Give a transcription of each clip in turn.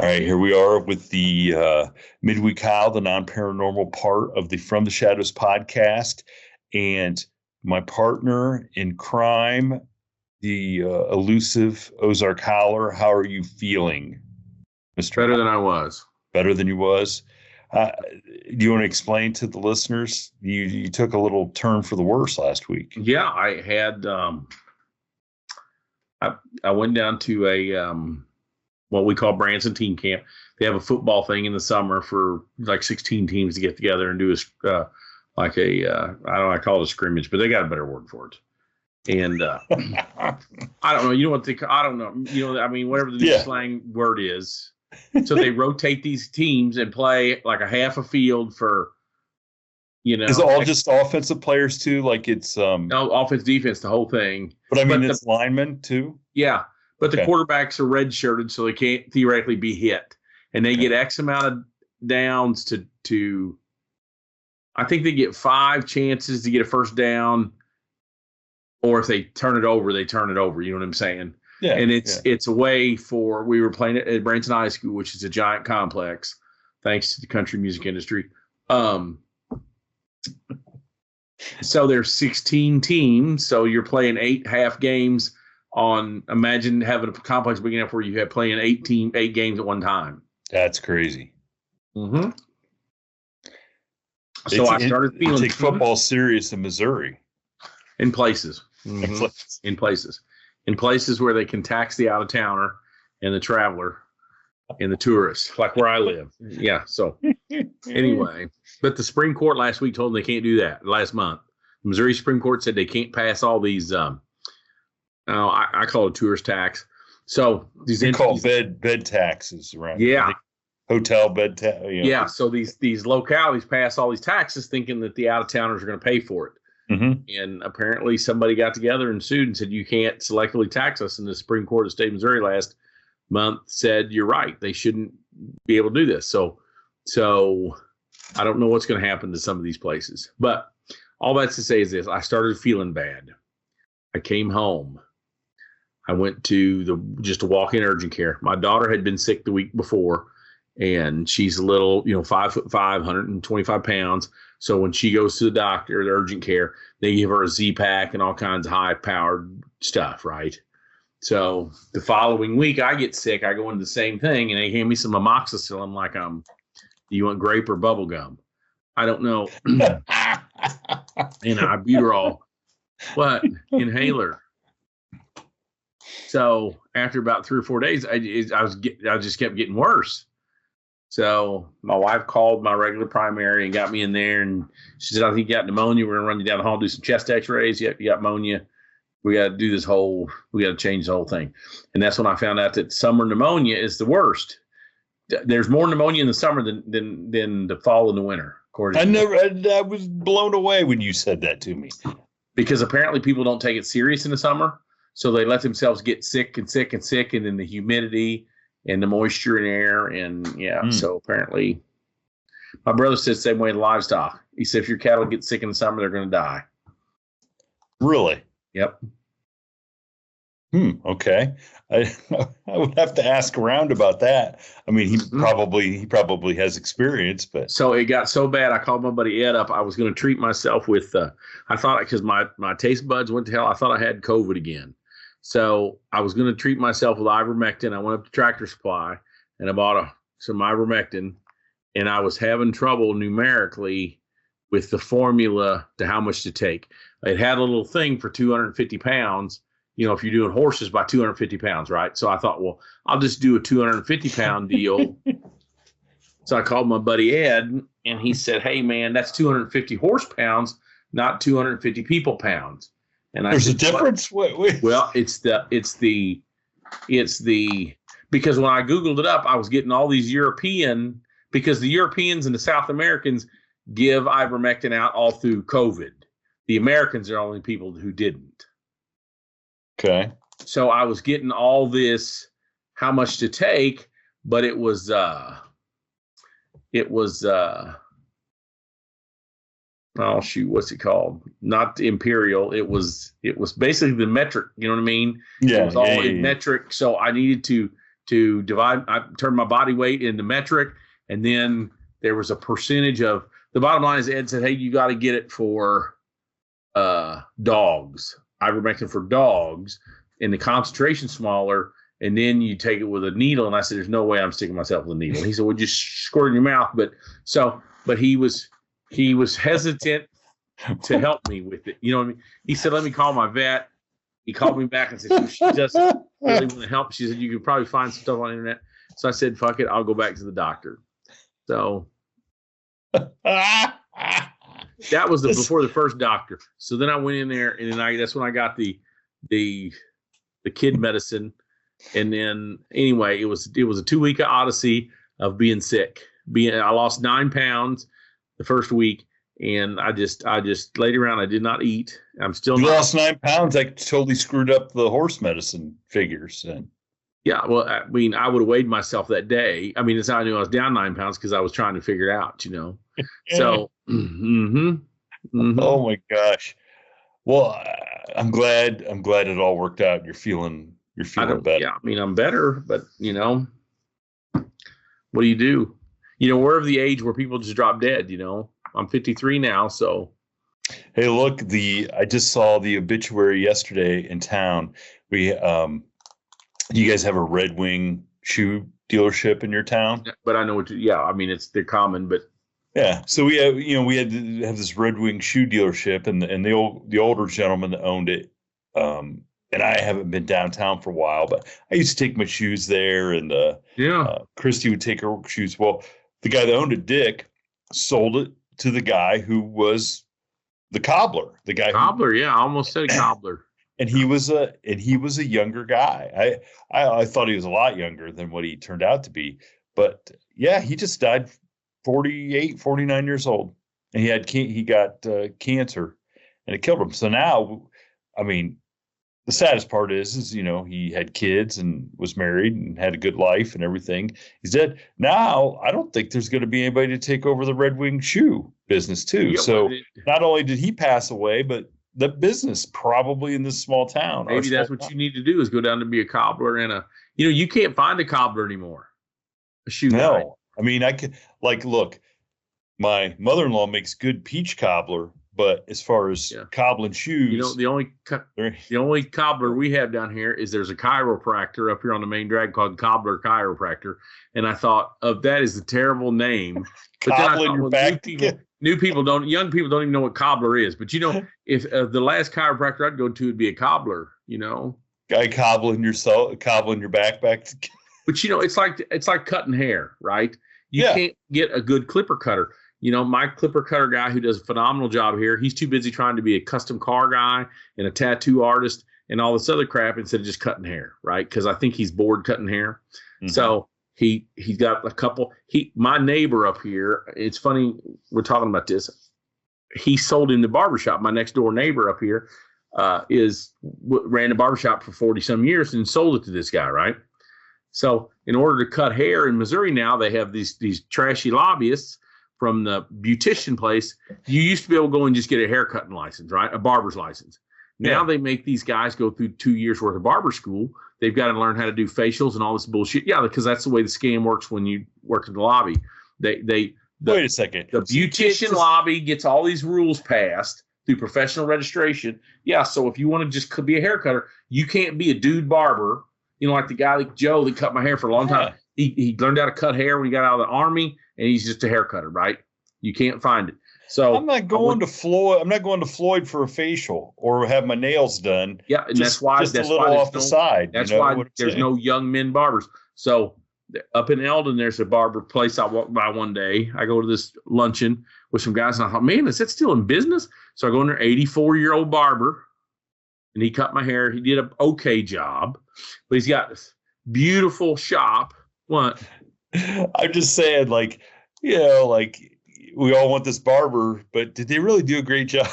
All right, here we are with the Midweek Howl, the non-paranormal part of the From the Shadows podcast, and my partner in crime, the elusive Ozark Howler. How are you feeling, Mr. Better than I was. Better than you was? Do you want to explain to the listeners? You took a little turn for the worse last week. Yeah, I had. I went down to a what we call Branson Team Camp. They have a football thing in the summer for like 16 teams to get together and do a I don't know, I call it a scrimmage, but they got a better word for it. And I don't know, you know what I don't know, I mean, whatever the slang word is. So they rotate these teams and play like a half a field for, Is it all just offensive players too? Like it's no, offense, defense, the whole thing. But I mean, it's linemen too. Yeah, but the quarterbacks are red-shirted, so they can't theoretically be hit, and they get X amount of downs to. I think they get 5 chances to get a first down, or if they turn it over, they turn it over. You know what I'm saying? Yeah. And it's a way for, we were playing it at Branson High School, which is a giant complex, thanks to the country music industry. So there's 16 teams, so you're playing 8 half games. Imagine having a complex big enough where you have playing 8 games at one time. That's crazy. Mm-hmm. So I started feeling take football serious in Missouri. In places. Mm-hmm. In places where they can tax the out-of-towner and the traveler and the tourist, like where I live. Yeah. So anyway, but the Supreme Court last week told them they can't do that. Last month, the Missouri Supreme Court said they can't pass all these. I call it tourist tax. So these call bed taxes, right? Yeah, hotel bed tax. Yeah. So these localities pass all these taxes, thinking that the out of towners are going to pay for it. Mm-hmm. And apparently, somebody got together and sued and said you can't selectively tax us. And the Supreme Court of the state of Missouri last month said you're right; they shouldn't be able to do this. So I don't know what's going to happen to some of these places. But all that's to say is this: I started feeling bad. I came home. I went to just a walk-in urgent care. My daughter had been sick the week before, and she's a little, 5'5", 125 pounds. So when she goes to the doctor, the urgent care, they give her a Z-Pack and all kinds of high-powered stuff, right? So the following week, I get sick. I go into the same thing, and they hand me some amoxicillin like do you want grape or bubble gum? I don't know. And albuterol. What? Inhaler. So after about 3 or 4 days, I just kept getting worse. So my wife called my regular primary and got me in there, and she said, "I think you got pneumonia. We're gonna run you down the hall, do some chest X-rays. Yep, you got pneumonia. We got to do we got to change the whole thing." And that's when I found out that summer pneumonia is the worst. There's more pneumonia in the summer than the fall and the winter. I was blown away when you said that to me. Because apparently people don't take it serious in the summer. So they let themselves get sick and sick and sick, and then the humidity and the moisture in air. And so apparently my brother said the same way in livestock. He said, if your cattle get sick in the summer, they're going to die. Really? Yep. Okay. I would have to ask around about that. I mean, he probably has experience, but. So it got so bad, I called my buddy Ed up. I was going to treat myself with, I thought, because my taste buds went to hell, I thought I had COVID again. So I was going to treat myself with ivermectin. I went up to Tractor Supply and I bought some ivermectin, and I was having trouble numerically with the formula to how much to take. It had a little thing for 250 pounds. If you're doing horses by 250 pounds, right? So I thought, well, I'll just do a 250-pound deal. So I called my buddy Ed, and he said, "Hey, man, that's 250 horse pounds, not 250 people pounds." And there's a difference. Well, it's the because when I Googled it up, I was getting all these because the Europeans and the South Americans give ivermectin out all through COVID. The Americans are the only people who didn't. Okay. So I was getting all this, how much to take, but it was oh shoot, what's it called? Not the imperial. It was basically the metric. You know what I mean? Yeah. It was all in metric. So I needed to to divide. I turned my body weight into metric, and then there was a percentage of the bottom line is Ed said, hey, you got to get it for dogs, ivermectin for dogs, and the concentration smaller. And then you take it with a needle. And I said, there's no way I'm sticking myself with a needle. He said, well, just squirt in your mouth. But he was hesitant to help me with it. You know what I mean? He said, let me call my vet. He called me back and said, she doesn't really want to help. She said, you could probably find some stuff on the internet. So I said, fuck it. I'll go back to the doctor. So that was before the first doctor. So then I went in there, and then that's when I got the kid medicine. And then anyway, it was a 2-week odyssey of being sick. I lost 9 pounds the first week, and I just laid around. I did not eat. You lost 9 pounds. I totally screwed up the horse medicine figures. And yeah, well, I mean, I would have weighed myself that day. I mean, it's how I knew I was down 9 pounds, because I was trying to figure it out, So, Oh my gosh. Well, I'm glad it all worked out. You're feeling better. Yeah, I mean, I'm better, but what do you do? We're of the age where people just drop dead. I'm 53 now, so. Hey, look, I just saw the obituary yesterday in town. You guys have a Red Wing shoe dealership in your town? But I know I mean, they're common, but. Yeah, so we had to have this Red Wing shoe dealership, and the older gentleman that owned it, and I haven't been downtown for a while, but I used to take my shoes there, and Christy would take her shoes. Well, the guy that owned it, Dick, sold it to the guy who was the cobbler. I almost said cobbler. And he was a younger guy. I thought he was a lot younger than what he turned out to be, but yeah, he just died 48, 49 years old, and he got cancer, and it killed him. So now, I mean, the saddest part is he had kids and was married and had a good life and everything. He's dead now. I don't think there's going to be anybody to take over the Red Wing shoe business too. Yeah, so not only did he pass away, but the business probably in this small town. Maybe that's what you need to do, is go down to be a cobbler, and you can't find a cobbler anymore. A shoe guy. I mean, I could look, my mother-in-law makes good peach cobbler, but as far as cobbling shoes, the only cobbler we have down here is there's a chiropractor up here on the main drag called Cobbler Chiropractor, and I thought of that as a terrible name. But cobbling your back. Young people don't even know what cobbler is. But if the last chiropractor I'd go to would be a cobbler, guy cobbling your back. But it's like cutting hair, right? You can't get a good clipper cutter. My clipper cutter guy who does a phenomenal job here, he's too busy trying to be a custom car guy and a tattoo artist and all this other crap instead of just cutting hair, right? Because I think he's bored cutting hair. Mm-hmm. So he's got a couple. My neighbor up here, it's funny we're talking about this. He sold in the barbershop. My next door neighbor up here ran a barbershop for 40 some years and sold it to this guy, right? So in order to cut hair in Missouri now, they have these trashy lobbyists from the beautician place. You used to be able to go and just get a haircutting license, right? A barber's license. Now they make these guys go through 2 years worth of barber school. They've got to learn how to do facials and all this bullshit. Yeah, because that's the way the scam works when you work in the lobby. Wait a second. The beautician lobby gets all these rules passed through professional registration. Yeah, so if you want to just be a hair cutter, you can't be a dude barber. Like the guy like Joe that cut my hair for a long time. He learned how to cut hair when he got out of the Army, and he's just a hair cutter, right? You can't find it. So I'm not going to Floyd for a facial or have my nails done. Yeah, and that's why a little off the side. That's why there's no young men barbers. So up in Eldon, there's a barber place I walked by one day. I go to this luncheon with some guys, and I thought, man, is that still in business? So I go in there, 84-year-old barber, and he cut my hair. He did an okay job, but he's got this beautiful shop. What? I'm just saying, we all want this barber, but did they really do a great job?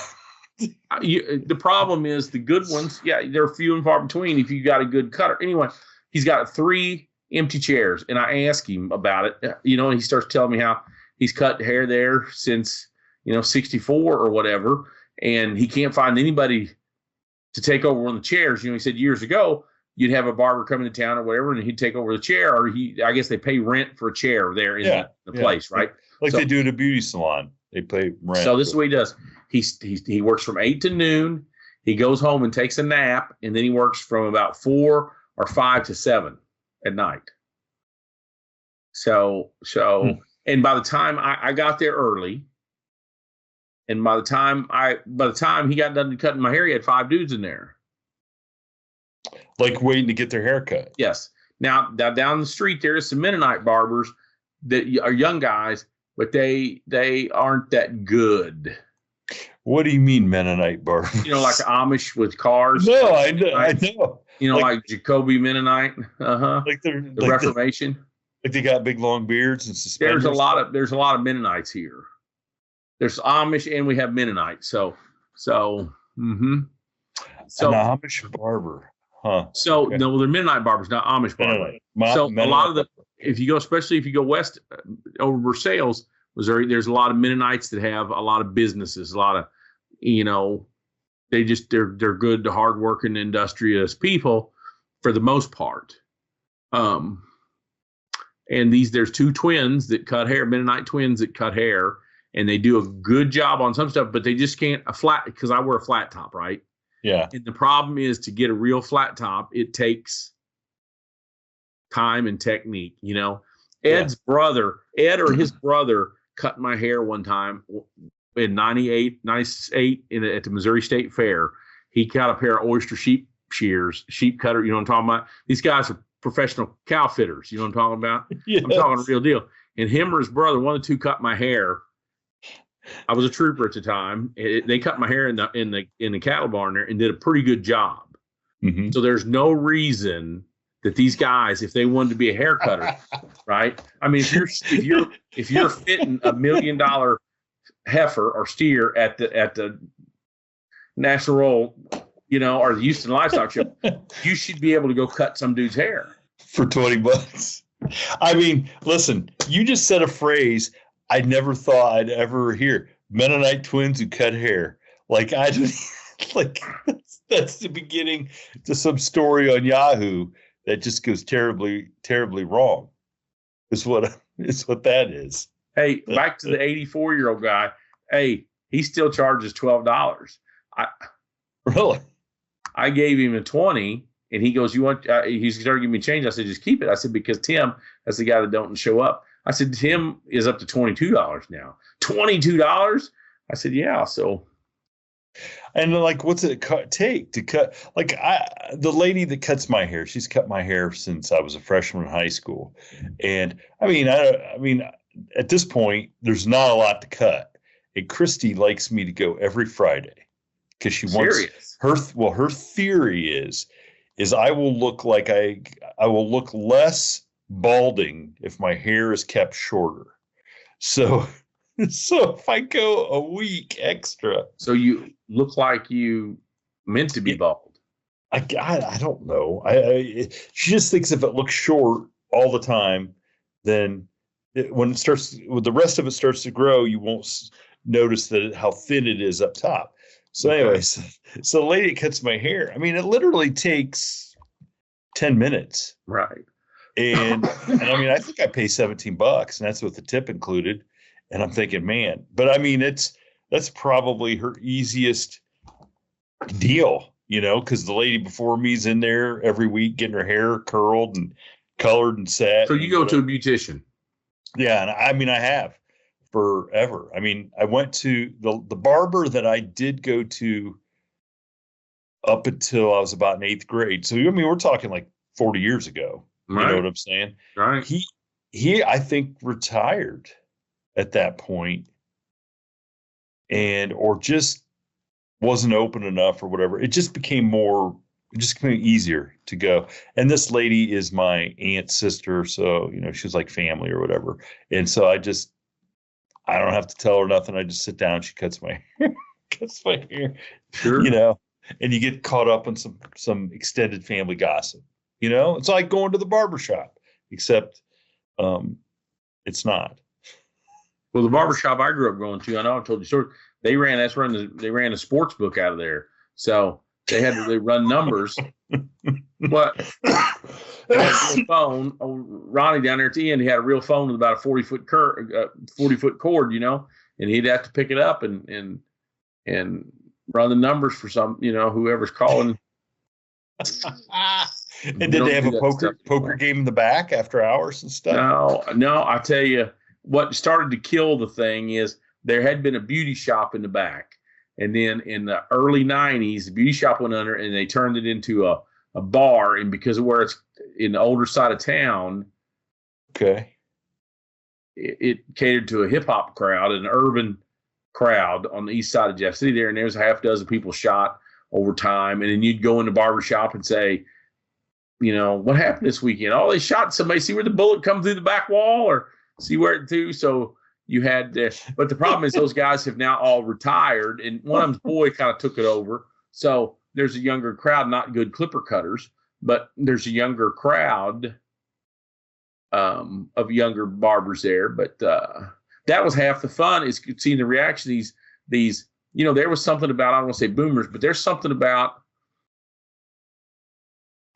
The problem is the good ones, they're few and far between if you got a good cutter. Anyway, he's got 3 empty chairs, and I ask him about it, and he starts telling me how he's cut hair there since, 64 or whatever, and he can't find anybody to take over one of the chairs. He said years ago, you'd have a barber come into town or whatever, and he'd take over the chair, or I guess they pay rent for a chair there in the place, right? Like they do at a beauty salon. They pay rent. So this is what he does. He works from 8 to noon. He goes home and takes a nap, and then he works from about 4 or 5 to 7 at night. So, and by the time I got there early, and by the time he got done cutting my hair, he had 5 dudes in there. Like waiting to get their hair cut. Yes. Now down the street, there is some Mennonite barbers that are young guys, but they aren't that good. What do you mean Mennonite barbers? You know, like Amish with cars. No, I know. You know, like Jacoby Mennonite. Like the Reformation. Like they got big long beards and suspenders. There's a lot of Mennonites here. There's Amish and we have Mennonite. So. An Amish barber. Huh. So okay. No, they're Mennonite barbers, not Amish barbers. A lot of especially if you go west over Versailles, Missouri, there's a lot of Mennonites that have a lot of businesses, a lot of, they're good, hardworking, industrious people for the most part. And there's 2 twins that cut hair, Mennonite twins that cut hair, and they do a good job on some stuff, but they just can't because I wear a flat top, right? Yeah. And the problem is to get a real flat top, it takes time and technique, Ed or his brother cut my hair one time in 98 at the Missouri State Fair. He cut a pair of oyster sheep cutter, you know what I'm talking about? These guys are professional cow fitters, you know what I'm talking about? Yes. I'm talking a real deal. And him or his brother, one of the 2 cut my hair. I was a trooper at the time. They cut my hair in the cattle barn there and did a pretty good job. Mm-hmm. So there's no reason that these guys, if they wanted to be a hair cutter, right? I mean, if you're fitting $1 million heifer or steer at the National Roll, or the Houston Livestock Show, you should be able to go cut some dude's hair for $20. I mean, listen, you just said a phrase I never thought I'd ever hear. Mennonite twins who cut hair. Like that's the beginning to some story on Yahoo that just goes terribly, terribly wrong. Is what that is. Hey, back to the 84-year-old guy. Hey, he still charges $12. Really? I gave him a 20, and he goes, "You want?" He's started giving me change. I said, "Just keep it." I said, because Tim, that's the guy that don't show up. I said, Tim is up to $22 now. $22? I said, yeah. So, and like, what's it take to cut? Like, the lady that cuts my hair, she's cut my hair since I was a freshman in high school, and I mean, at this point, there's not a lot to cut. And Christy likes me to go every Friday because she wants her theory is I will look like I will look less balding if my hair is kept shorter. So if I go a week extra, so you look like you meant to be bald. I don't know. She just thinks if it looks short all the time, then when the rest of it starts to grow, you won't notice how thin it is up top. So anyways, so the lady cuts my hair. I mean, it literally takes 10 minutes. Right. And I mean, I think I pay $17 and that's with the tip included. And I'm thinking, man, but I mean, that's probably her easiest deal, because the lady before me's in there every week getting her hair curled and colored and set. So you go to a beautician. Yeah. And I mean, I have forever. I mean, I went to the barber that I did go to up until I was about in 8th grade. So, I mean, we're talking like 40 years ago. Right. You know what I'm saying? Right. He, I think, retired at that point or just wasn't open enough or whatever. It just became easier to go. And this lady is my aunt's sister. So, she's like family or whatever. And so I don't have to tell her nothing. I just sit down. She cuts my hair, Sure. And you get caught up in some extended family gossip. It's like going to the barbershop, except it's not. Well, the barbershop I grew up going to, I know I told you story. They ran a sports book out of there. So they run numbers. What? Had a phone. Oh, Ronnie down there at the end, he had a real phone with about a 40-foot 40-foot cord, and he'd have to pick it up and run the numbers for whoever's calling. And did they have a poker game in the back after hours and stuff? No. I tell you what started to kill the thing is there had been a beauty shop in the back, and then in the early 90s, the beauty shop went under, and they turned it into a bar. And because of where it's in the older side of town, okay, it catered to a hip hop crowd, an urban crowd on the east side of Jeff City there, and there's a half dozen people shot over time. And then you'd go in the barbershop and say, what happened this weekend? Oh, they shot somebody. See where the bullet come through the back wall, or see where it through. So you had, but the problem is those guys have now all retired, and one of them's boy kind of took it over. So there's a younger crowd, not good clipper cutters, but there's a younger crowd of younger barbers there. But that was half the fun, is seeing the reaction. These, there was something about, I don't want to say boomers, but there's something about,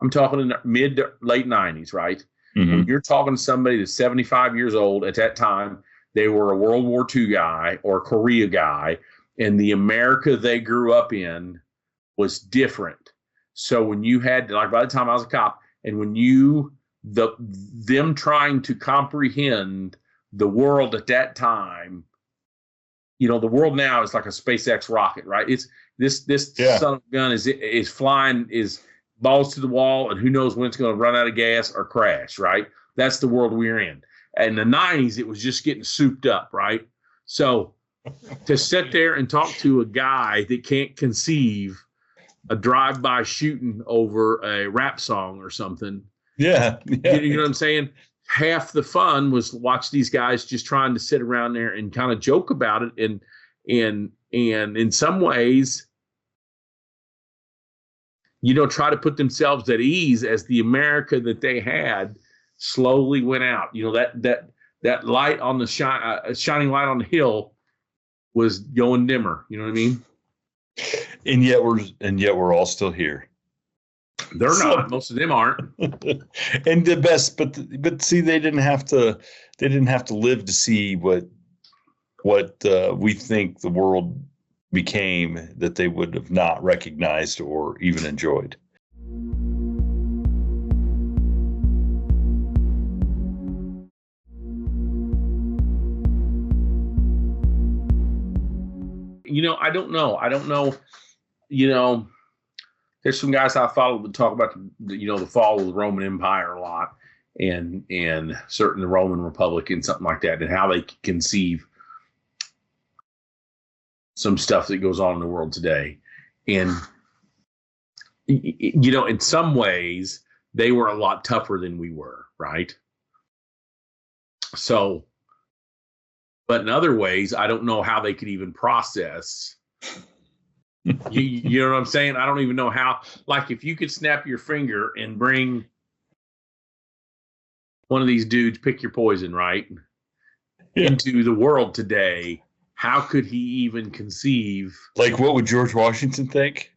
I'm talking in the mid to late 90s, right? Mm-hmm. When you're talking to somebody that's 75 years old, at that time, they were a World War II guy or a Korea guy, and the America they grew up in was different. So when you had, like, by the time I was a cop, and when them trying to comprehend the world at that time, the world now is like a SpaceX rocket, right? It's this son of a gun is flying, is balls to the wall, and who knows when it's going to run out of gas or crash, right? That's the world we're in. And in the 90s, it was just getting souped up, right? So to sit there and talk to a guy that can't conceive a drive-by shooting over a rap song or something. Yeah. You know what I'm saying? Half the fun was watch these guys just trying to sit around there and kind of joke about it. And in some ways, try to put themselves at ease as the America that they had slowly went out. That light on the shining light on the hill was going dimmer. You know what I mean? And yet we're all still here. They're not. Most of them aren't. And the best, but see, they didn't have to live to see what we think the world became, that they would have not recognized or even enjoyed. I don't know. There's some guys I follow that talk about the fall of the Roman Empire a lot, and certain the Roman Republic and something like that, and how they conceive some stuff that goes on in the world today. And in some ways they were a lot tougher than we were, right? So, but in other ways, I don't know how they could even process. You know what I'm saying? I don't even know how. Like, if you could snap your finger and bring one of these dudes, pick your poison, right, into the world today, how could he even conceive? Like, what would George Washington think?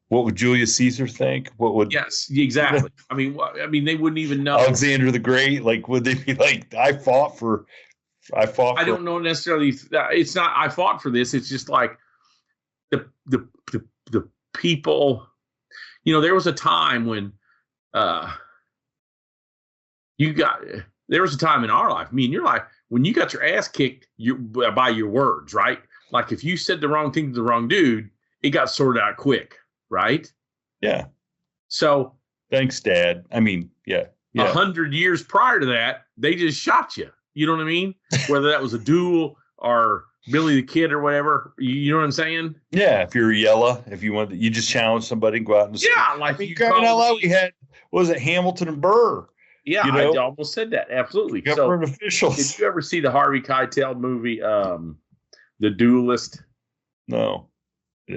What would Julius Caesar think? What would? Yes, exactly. I mean, they wouldn't even know. Alexander the Great. Like, would they be like, I don't know necessarily. It's not, I fought for this. It's just like the people. There was a time when there was a time in our life, me and your life, when you got your ass kicked by your words, right? Like, if you said the wrong thing to the wrong dude, it got sorted out quick, right? Yeah. So thanks, Dad. I mean, yeah. 100 years prior to that, they just shot you. You know what I mean? Whether that was a duel or Billy the Kid or whatever. You know what I'm saying? Yeah. If you're yella, if you want, you just challenge somebody and go out and like you we had, was it Hamilton and Burr? Yeah, I almost said that. Absolutely. Government officials. Did you ever see the Harvey Keitel movie, The Duelist? No.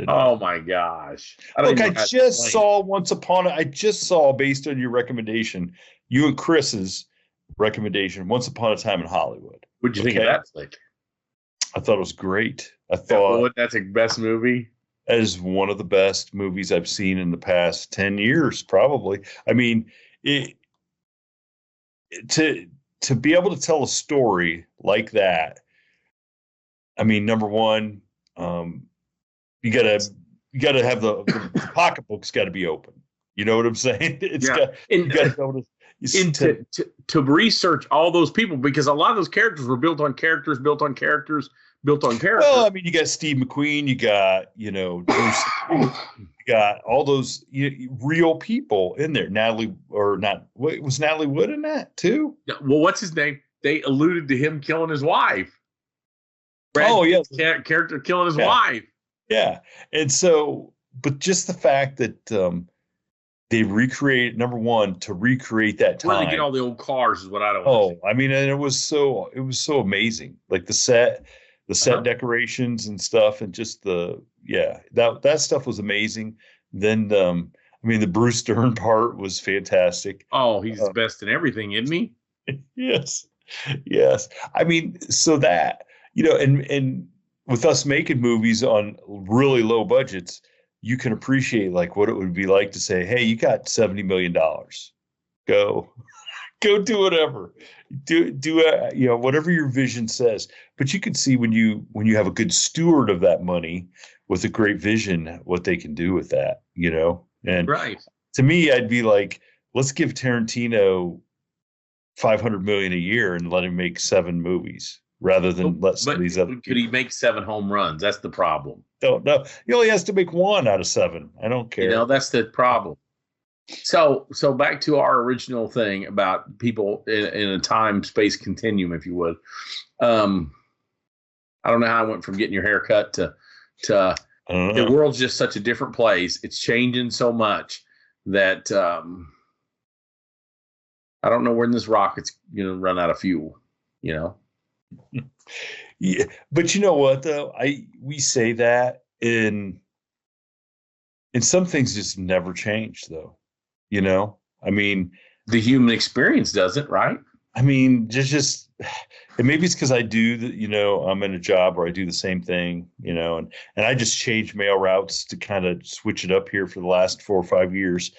Oh my gosh! Look, I just saw based on your recommendation, you and Chris's recommendation, Once Upon a Time in Hollywood. What'd you think of that flick? I thought it was great. I thought that's the best movie. That is one of the best movies I've seen in the past 10 years, probably. I mean, to be able to tell a story like that, I mean, number one, you gotta have the pocketbook's got to be open. You know what I'm saying? You got to be able to research all those people, because a lot of those characters were built on characters. Well, I mean, you got Steve McQueen, you got Bruce, you got all those real people in there. Was Natalie Wood in that too? Well, what's his name? They alluded to him killing his wife. Character killing his wife. Yeah, and so, but just the fact that they recreate, number one, to recreate that time. Where they get all the old cars is what I don't. Oh, I mean, and it was so amazing. Like the set decorations and stuff, and just that stuff was amazing. Then, I mean, the Bruce Dern part was fantastic. Oh, he's the best in everything, isn't he? Yes. I mean, so that, and with us making movies on really low budgets, you can appreciate like what it would be like to say, hey, you got $70 million. Go do whatever. Do whatever your vision says. But you can see when you have a good steward of that money with a great vision, what they can do with that, And right. To me, I'd be like, let's give Tarantino $500 million a year and let him make 7 movies. Rather than let some of these other people. Could he make 7 home runs? That's the problem. No. He only has to make 1 out of 7. I don't care. That's the problem. So back to our original thing about people in a time-space continuum, if you would. I don't know how I went from getting your hair cut to the world's just such a different place. It's changing so much that I don't know when this rocket's going to run out of fuel, Yeah, but you know what though? We say that in some things just never change though. I mean, the human experience doesn't, right? I mean, just and maybe it's because I do I'm in a job where I do the same thing, and I just changed mail routes to kind of switch it up here for the last 4 or 5 years,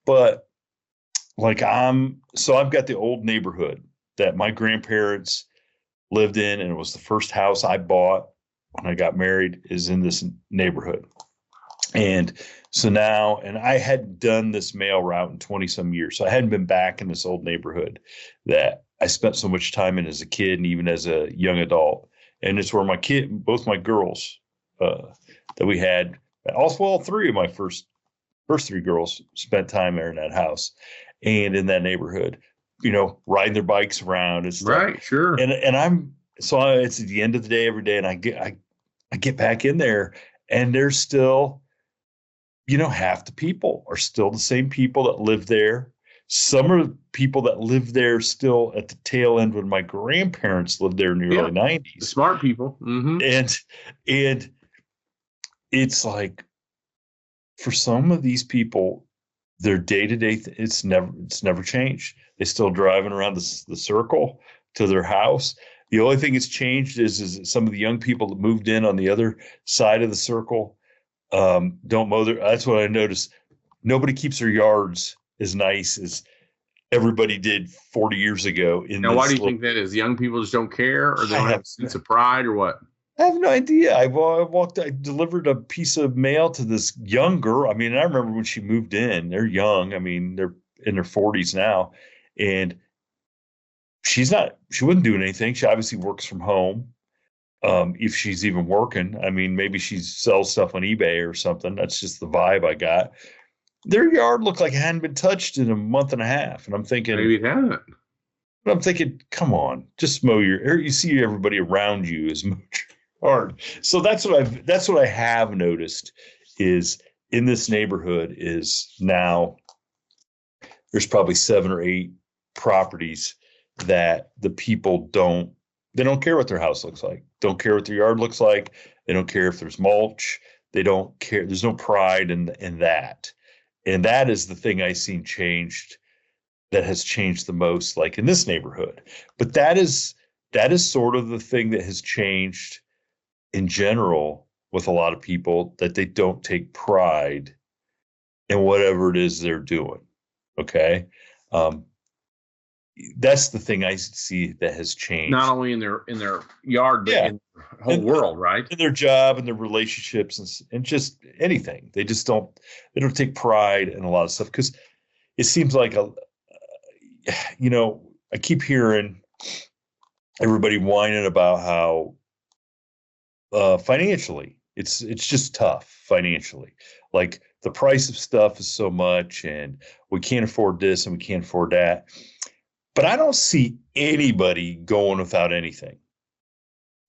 but like I've got the old neighborhood that my grandparents lived in, and it was the first house I bought when I got married is in this neighborhood. And so now, and I hadn't done this mail route in 20 some years. So I hadn't been back in this old neighborhood that I spent so much time in as a kid and even as a young adult. And it's where both my girls that we had, also all 3 of my first 3 girls spent time there in that house and in that neighborhood. Riding their bikes around and stuff. Right, sure. And it's at the end of the day every day, and I get back in there, and there's still, half the people are still the same people that live there. Some are people that live there still at the tail end when my grandparents lived there in the early 90s. The smart people. Mm-hmm. And it's like, for some of these people, their day-to-day, it's never changed. They're still driving around the circle to their house. The only thing that's changed is some of the young people that moved in on the other side of the circle don't mow that's what I noticed. Nobody keeps their yards as nice as everybody did 40 years ago. Now, why do you think that is? Young people just don't care, or they don't have a sense of pride, or what? I have no idea. I delivered a piece of mail to this young girl. I mean, I remember when she moved in. They're young. I mean, they're in their 40s now. And she wasn't doing anything. She obviously works from home. If she's even working. I mean, maybe she sells stuff on eBay or something. That's just the vibe I got. Their yard looked like it hadn't been touched in a month and a half. And I'm thinking, maybe it hasn't. But I'm thinking, come on, just mow you see everybody around you is hard. So that's what I have noticed is in this neighborhood is now there's probably 7 or 8 properties that the people don't care what their house looks like, don't care what their yard looks like. They don't care if there's mulch. They don't care. There's no pride in that. And that is the thing I've seen changed, that has changed the most, like in this neighborhood. But that is sort of the thing that has changed in general with a lot of people that they don't take pride in whatever it is they're doing. Okay. That's the thing I see that has changed. Not only in their yard, but in the whole world, right? In their job and their relationships and just anything. They just don't take pride in a lot of stuff because it seems like I keep hearing everybody whining about how financially it's just tough financially. Like the price of stuff is so much and we can't afford this and we can't afford that. But I don't see anybody going without anything.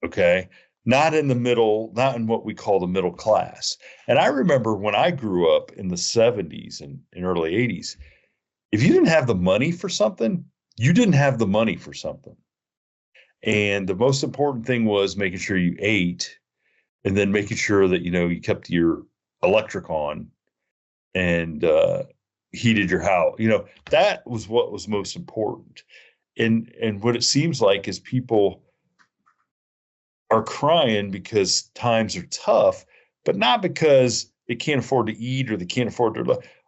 Okay. Not in the middle, not in what we call the middle class. And I remember when I grew up in the 70s and early 80s, if you didn't have the money for something, you didn't have the money for something. And the most important thing was making sure you ate and then making sure that, you kept your electric on and heated your house. That was what was most important. And what it seems like is people are crying because times are tough, but not because they can't afford to eat or they can't afford to.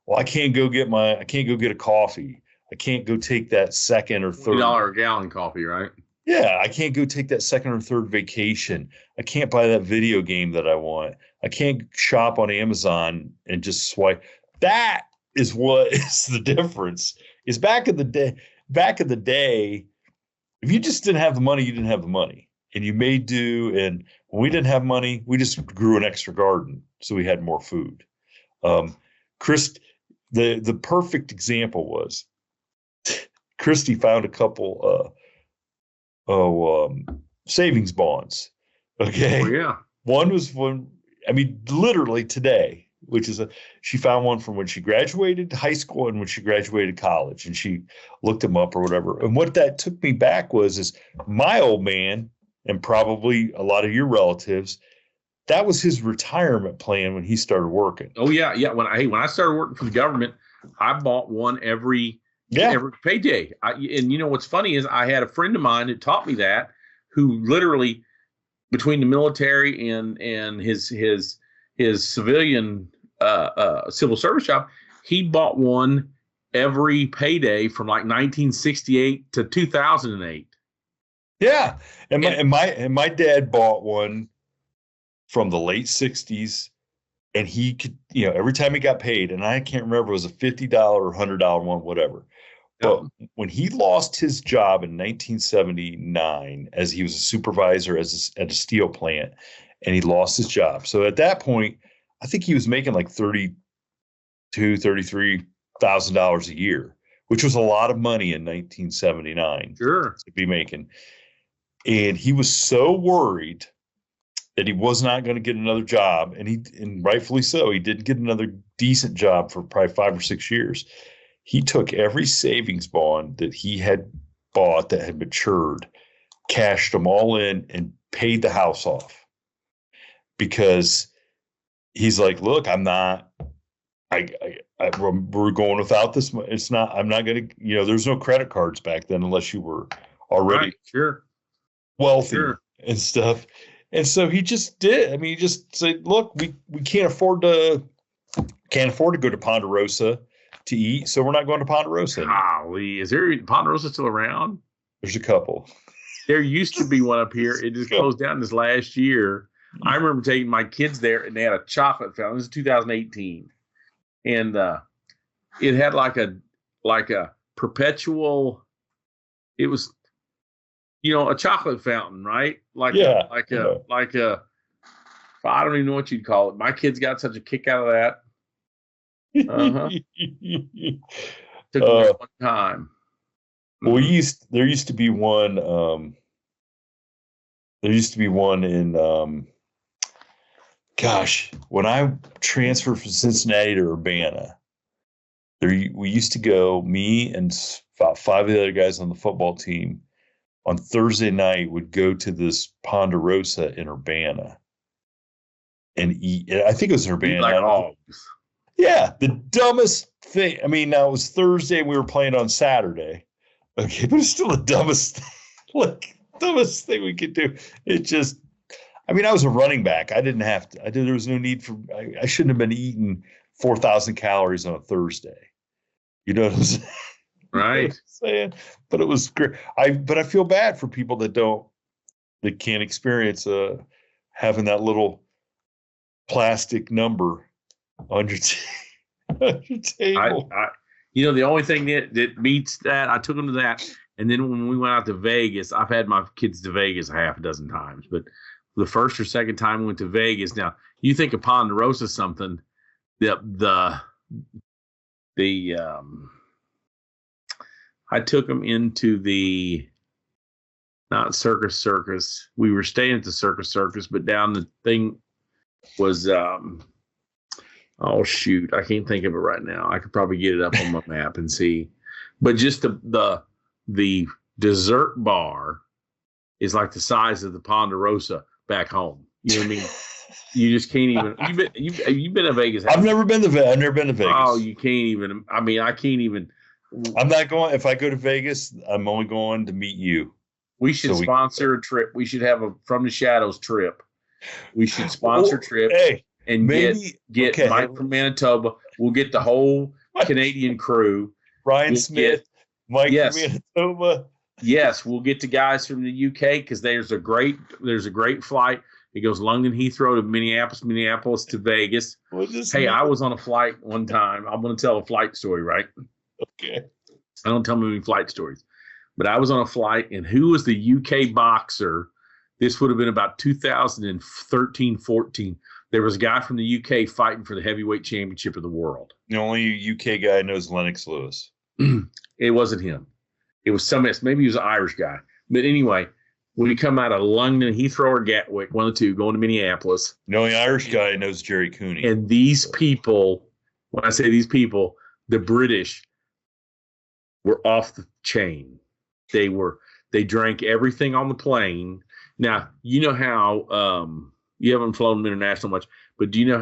Well, I can't go get a coffee. I can't go take that second or third $2 a gallon coffee, right? Yeah, I can't go take that second or third vacation. I can't buy that video game that I want. I can't shop on Amazon and just swipe. That is what is the difference. Is back in the day, if you just didn't have the money, you didn't have the money. And you made do. And when we didn't have money, we just grew an extra garden so we had more food. Chris, the perfect example was Christy found a couple savings bonds. Okay. Oh, yeah. One was literally today, which is she found one from when she graduated high school and when she graduated college, and she looked them up or whatever. And what that took me back is my old man, and probably a lot of your relatives, that was his retirement plan when he started working. Oh yeah. Yeah. When I started working for the government, I bought one every payday. And what's funny is I had a friend of mine that taught me that, who literally, between the military and his civilian civil service job, he bought one every payday from like 1968 to 2008. Yeah, and my dad bought one from the late 60s, and he could, every time he got paid, and I can't remember if it was a $50 or $100 one, whatever. But when he lost his job in 1979, as he was a supervisor at a steel plant, and he lost his job. So at that point, I think he was making like $33,000 a year, which was a lot of money in 1979 to be making. And he was so worried that he was not going to get another job, and rightfully so. He didn't get another decent job for probably 5 or 6 years. He took every savings bond that he had bought that had matured, cashed them all in, and paid the house off. Because he's like, look, we're going without this. I'm not going to, there's no credit cards back then unless you were already wealthy and stuff. And so he just did. He just said, look, we can't afford to go to Ponderosa to eat, so we're not going to Ponderosa. Golly, is there Ponderosa still around? There's a couple. There used to be one up here. It just closed down this last year. I remember taking my kids there, and they had a chocolate fountain. This is 2018, and it had like a perpetual. It was, a chocolate fountain, right? I don't even know what you'd call it. My kids got such a kick out of that. Took away one time. Well, there used to be one. There used to be one in. When I transferred from Cincinnati to Urbana, we used to go. Me and about 5 of the other guys on the football team on Thursday night would go to this Ponderosa in Urbana and eat. I think it was Urbana. Like hogs. Yeah, the dumbest thing. Now it was Thursday and we were playing on Saturday. Okay, but it's still the dumbest thing. Dumbest thing we could do. It just, I mean, I was a running back. I didn't have to. There was no need for. I shouldn't have been eating 4,000 calories on a Thursday. You know what I'm saying? Right. Saying, but it was great. But I feel bad for people that can't experience having that little plastic number on your, on your table. The only thing that beats that, I took them to that, and then when we went out to Vegas, I've had my kids to Vegas a half a dozen times, but the first or second time we went to Vegas, now you think of Ponderosa something, I took them into the, not circus. We were staying at the circus, but down the thing was, oh shoot, I can't think of it right now. I could probably get it up on my map and see. But just the dessert bar is like the size of the Ponderosa back home. You know what I mean? You just can't even. You've been to Vegas? I've never been to Vegas. Oh, you can't even. I mean, I can't even. I'm not going. If I go to Vegas, I'm only going to meet you. We should sponsor a trip. We should have a From the Shadows trip. We should sponsor a trip. Hey, and get Mike from Manitoba. We'll get the whole Canadian crew. Ryan Smith, Mike from Manitoba. Yes, we'll get the guys from the UK because there's a great flight. It goes London Heathrow to Minneapolis to Vegas. Hey, I was on a flight one time. I'm going to tell a flight story, right? Okay. I don't tell many flight stories, but I was on a flight, and who was the UK boxer? This would have been about 2013, 14. There was a guy from the UK fighting for the heavyweight championship of the world. The only UK guy I know is Lennox Lewis. It wasn't him. It was somebody else. Maybe he was an Irish guy. But anyway, when you come out of London, Heathrow, or Gatwick, one of the two, going to Minneapolis. The only Irish guy I know is Jerry Cooney. And these people, when I say these people, the British were off the chain. They drank everything on the plane. Now, you know how you haven't flown international much, but do you know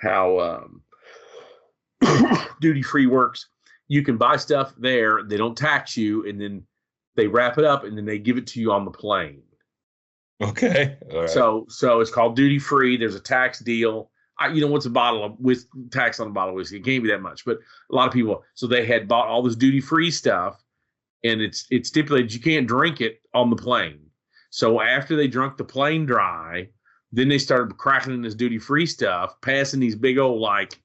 how duty free works? You can buy stuff there, they don't tax you, and then they wrap it up and then they give it to you on the plane. Okay. All right. So it's called duty free. There's a tax deal. What's a bottle of with tax on a bottle of whiskey? It can't be that much, but a lot of people. So they had bought all this duty free stuff, and it's stipulated you can't drink it on the plane. So after they drunk the plane dry, then they started cracking in this duty free stuff, passing these big old like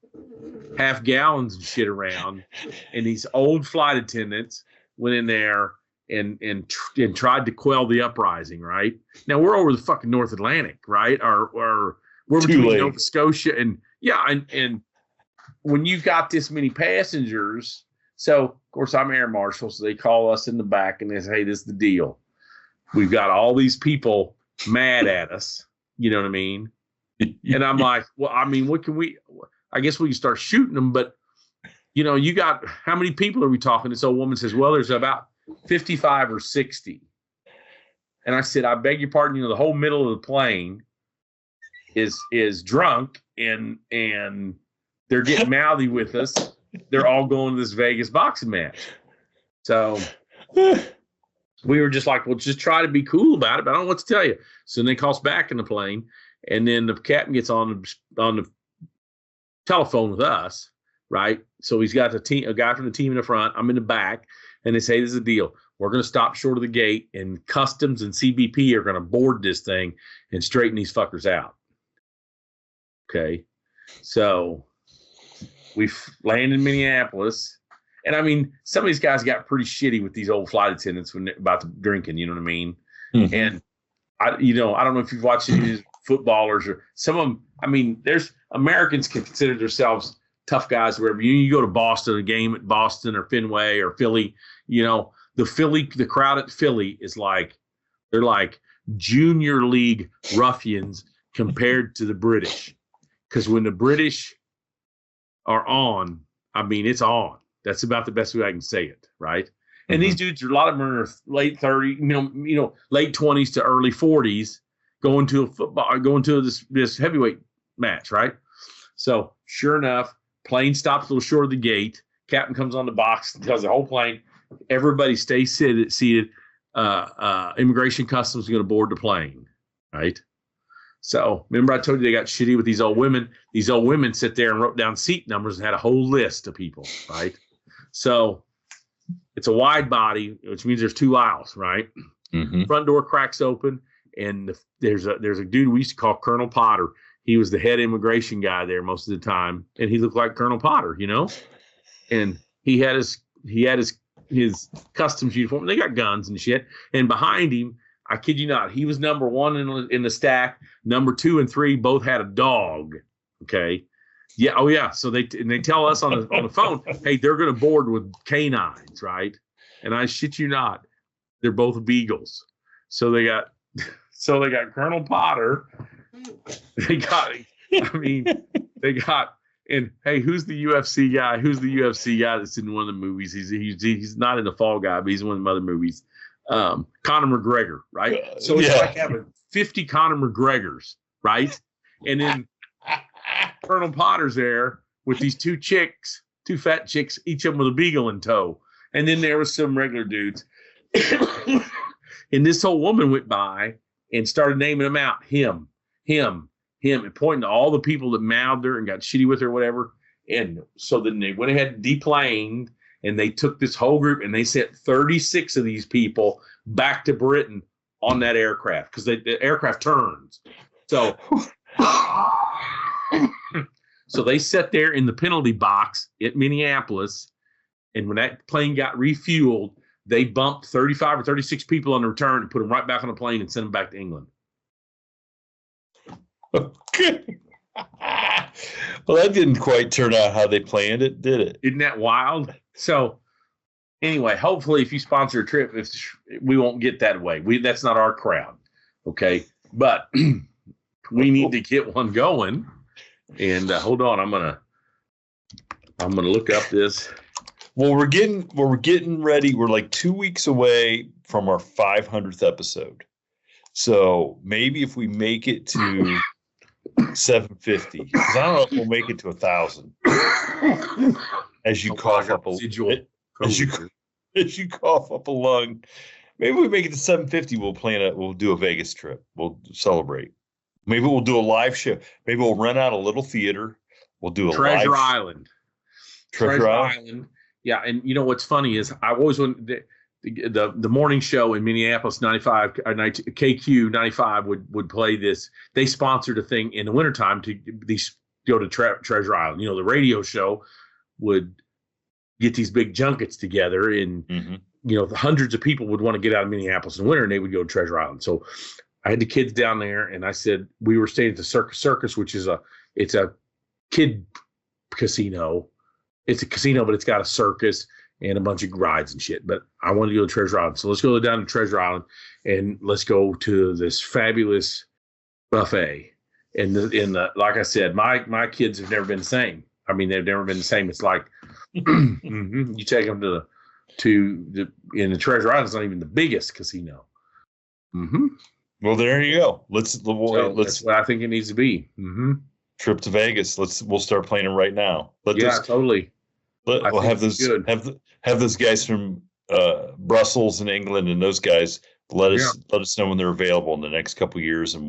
half gallons and shit around, and these old flight attendants went in there and tried to quell the uprising. Right now we're over the fucking North Atlantic, right? Or we're between Nova Scotia and when you've got this many passengers, so of course I'm air marshal, so they call us in the back and they say, hey, this is the deal. We've got all these people mad at us. You know what I mean? And I'm like, well, I mean, what can we, I guess we can start shooting them, but you got, how many people are we talking? This old woman says, well, there's about 55 or 60. And I said, I beg your pardon, the whole middle of the plane is drunk and they're getting mouthy with us. They're all going to this Vegas boxing match. So we were just like, well, just try to be cool about it, but I don't know what to tell you. So then they call us back in the plane, and then the captain gets on the telephone with us, right? So he's got a guy from the team in the front. I'm in the back, and they say, this is the deal. We're going to stop short of the gate, and Customs and CBP are going to board this thing and straighten these fuckers out. Okay. So we landed in Minneapolis. And I mean, some of these guys got pretty shitty with these old flight attendants when about the drinking, you know what I mean? Mm-hmm. And I don't know if you've watched these footballers or some of them. I mean, there's Americans can consider themselves tough guys, wherever you go to Boston, a game at Boston or Fenway or Philly, the crowd at Philly is like, they're like junior league ruffians compared to the British. Because when the British are on, I mean, it's on. That's about the best way I can say it, right? And Mm-hmm. these dudes, a lot of them are in their late 30s, late 20s to early 40s, going to this heavyweight match, right? So sure enough, plane stops a little short of the gate. Captain comes on the box and tells the whole plane, everybody stay seated. Immigration Customs is going to board the plane, right? So remember I told you they got shitty with these old women. These old women sit there and wrote down seat numbers and had a whole list of people, right? So it's a wide body, which means there's 2 aisles, right? Mm-hmm. Front door cracks open, and there's a dude we used to call Colonel Potter. He was the head immigration guy there most of the time, and he looked like Colonel Potter, you know. And he had his customs uniform. They got guns and shit, and behind him, I kid you not, he was number 1 in the stack. Number 2 and 3 both had a dog. Okay, yeah, oh yeah. So they tell us on the phone, hey, they're going to board with canines, right? And I shit you not, they're both beagles. So they got Colonel Potter. They got, and hey, who's the UFC guy? Who's the UFC guy that's in one of the movies? He's not in the Fall Guy, but he's in one of the other movies. Conor McGregor, right? So it's like having 50 Conor McGregors, right? And then Colonel Potter's there with these 2 fat chicks, each of them with a beagle in tow. And then there was some regular dudes. And this old woman went by and started naming them out. Him, and pointing to all the people that mouthed her and got shitty with her or whatever. And so then they went ahead and deplaned, and they took this whole group and they sent 36 of these people back to Britain on that aircraft because the aircraft turns. So they sat there in the penalty box at Minneapolis, and when that plane got refueled, they bumped 35 or 36 people on the return and put them right back on the plane and sent them back to England. Okay. Well, that didn't quite turn out how they planned it, did it? Isn't that wild? So anyway, hopefully if you sponsor a trip, we won't get that way. That's not our crowd. Okay. But we need to get one going. And hold on, I'm gonna look up this. Well, we're getting ready. We're like 2 weeks away from our 500th episode. So maybe if we make it to 750, because I don't know if we'll make it to 1,000. As you cough up a lung, maybe we make it to 750. We'll do a Vegas trip. We'll celebrate. Maybe we'll do a live show. Maybe we'll rent out a little theater. We'll do a Treasure live Island. Treasure Island. Yeah, and you know what's funny is I always want the morning show in Minneapolis 95 KQ 95 would play this. They sponsored a thing in the wintertime to go to Treasure Island. You know, the radio show would get these big junkets together, and you know, hundreds of people would want to get out of Minneapolis in the winter, and they would go to Treasure Island. So I had the kids down there, and I said we were staying at the Circus, which is it's a kid casino. It's a casino, but it's got a circus and a bunch of rides and shit. But I wanted to go to Treasure Island. So let's go down to Treasure Island and let's go to this fabulous buffet. And like I said, my kids have never been the same. I mean, they've never been the same. It's like you take them to the Treasure Island. It's not even the biggest casino. Well, there you go. Let's that's what I think it needs to be. Trip to Vegas. We'll start planning right now. Totally. We'll have those guys from Brussels and England, and those guys let us know when they're available in the next couple of years, and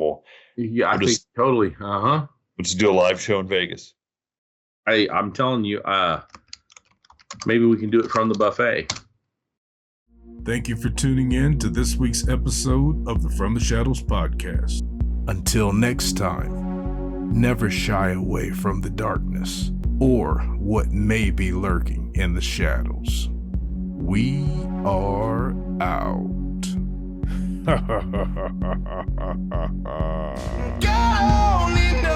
I think totally. We'll just do a live show in Vegas. I'm telling you, maybe we can do it from the buffet. Thank you for tuning in to this week's episode of the From the Shadows podcast. Until next time, never shy away from the darkness or what may be lurking in the shadows. We are out. God only knows.